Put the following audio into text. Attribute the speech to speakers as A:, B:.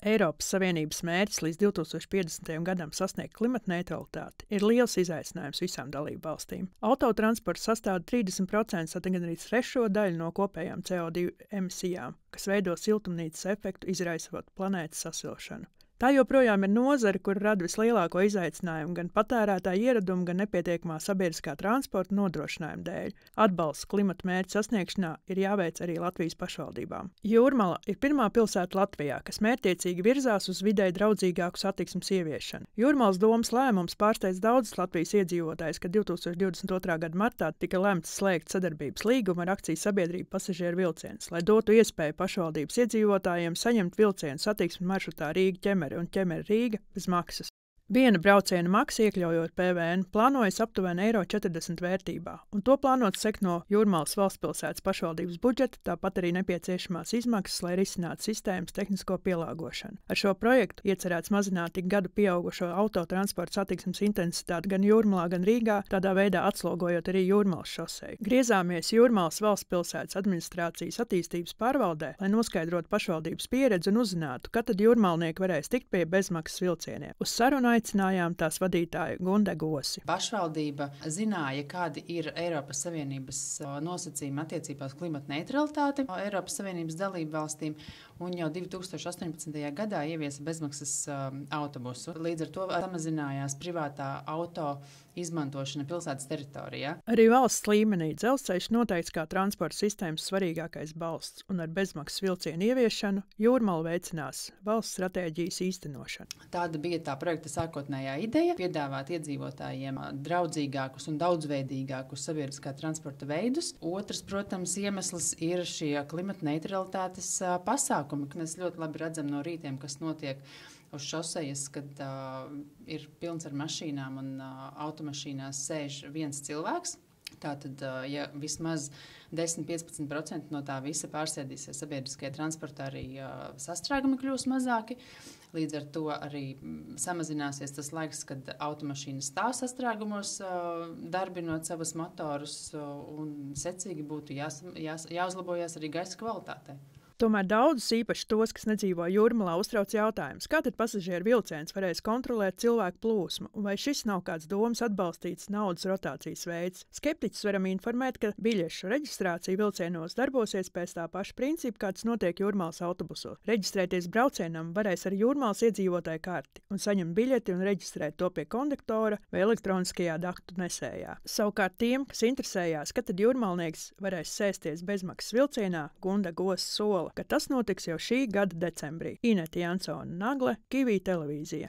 A: Eiropas Savienības mērķis līdz 2050. gadam sasniegt klimatneitralitāti ir liels izaicinājums visām dalībvalstīm. Autotransports sastāv 30%, tad gandrīz trešo daļu no kopējām CO2 emisijām, kas veido siltumnīcas efektu, izraisot planētas sasilšanu. Tā joprojām ir nozare, kur rada vislielāko izaicinājumu gan patērētāju ieradumu, gan nepietiekamā sabiedriskā transporta nodrošinājuma dēļ. Atbalsts klimata mērķu sasniegšanā ir jāveic arī Latvijas pašvaldībām. Jūrmala ir pirmā pilsēta Latvijā, kas mērķtiecīgi virzās uz videi draudzīgāku satiksmes ieviešanu. Jūrmalas domes lēmums pārsteidz daudzus Latvijas iedzīvotājus, kad 2022. gada martā tika lemts slēgt sadarbības līgumu ar akciju sabiedrību Pasažieru vilciens, lai dotu iespēju pašvaldības iedzīvotājiem saņemt vilcienu satiksmes maršrutā Rīga-Ķemeri un Ķemeri-Rīga bez maksas. Viena brauciena maksa, iekļaujot PVN, plānojas aptuveni €40 vērtībā, un to plānots sekt no Jūrmalas valstspilsētas pašvaldības budžeta, tāpat arī nepieciešamās izmaksas, lai risinātu sistēmas tehnisko pielāgošanu. Ar šo projektu iecerēts mazināt tik gadu pieaugušo autotransporta satiksmes intensitāti gan Jūrmalā, gan Rīgā, tādā veidā atslogojot arī Jūrmalas šoseju. Griezāmies Jūrmalas valstspilsētas administrācijas attīstības pārvaldē, lai noskaidrotu pašvaldības pieredzi un uzzinātu, kad tad jūrmalnieki varēs tikt pie bezmaksas vilcieniem. Uz sarunu aicinājām tās vadītāju Gunde Gosi.
B: Pašvaldība zināja, kādi ir Eiropas Savienības nosacījumi attiecībā uz klimata neutralitāti Eiropas Savienības dalību valstīm, un jau 2018. gadā ieviesa bezmaksas autobusu. Līdz ar to samazinājās privātā auto izmantošana pilsētas teritorijā.
A: Arī valsts līmenī dzelzceļš noteikts kā transporta sistēmas svarīgākais balsts, un ar bezmaksas vilcienu ieviešanu Jūrmala veicinās valsts stratēģijas īstenošanu.
B: Tāda bija tā projekta sākotnējā ideja - piedāvāt iedzīvotājiem draudzīgākus un daudzveidīgākus sabiedriskā transporta veidus. Otrs, protams, iemesls ir šie klimata neutralitātes pasākumi, ka mēs ļoti labi redzam no rītiem, kas notiek uz šosejas, kad ir pilns ar mašīnām un automašīnās sēž viens cilvēks. Tātad, ja vismaz 10–15% no tā visa pārsēdīsies sabiedriskajā transportā, arī sastrēgumi kļūs mazāki. Līdz ar to arī samazināsies tas laiks, kad automašīnas stāv sastrēgumos, darbinot savus motorus, un secīgi būtu jāuzlabojas arī gaisa kvalitātei.
A: Tomēr daudzus, īpaši tos, kas nedzīvo Jūrmalā, uztrauc jautājums, kā tad pasažieru vilciens varēs kontrolēt cilvēku plūsmu, un vai šis nav kāds domas atbalstīts naudas rotācijas veids. Skeptiķus varam informēt, ka biļešu reģistrācija vilcienos darbosies pēc tā paša principa, kāds notiek Jūrmalas autobusos. Reģistrēties braucienam varēs ar Jūrmalas iedzīvotāju karti un saņemt biļeti un reģistrēt to pie konduktora vai elektroniskajā daktu nesējā. Savukārt tiem, kas interesējās, kad tad jūrmalnieks varēs sēsties bezmaksas vilcienā, Gunda Gosa sola, ka tas notiks jau šī gada decembrī. Inete Jansone Nagle, Kivī televīzija.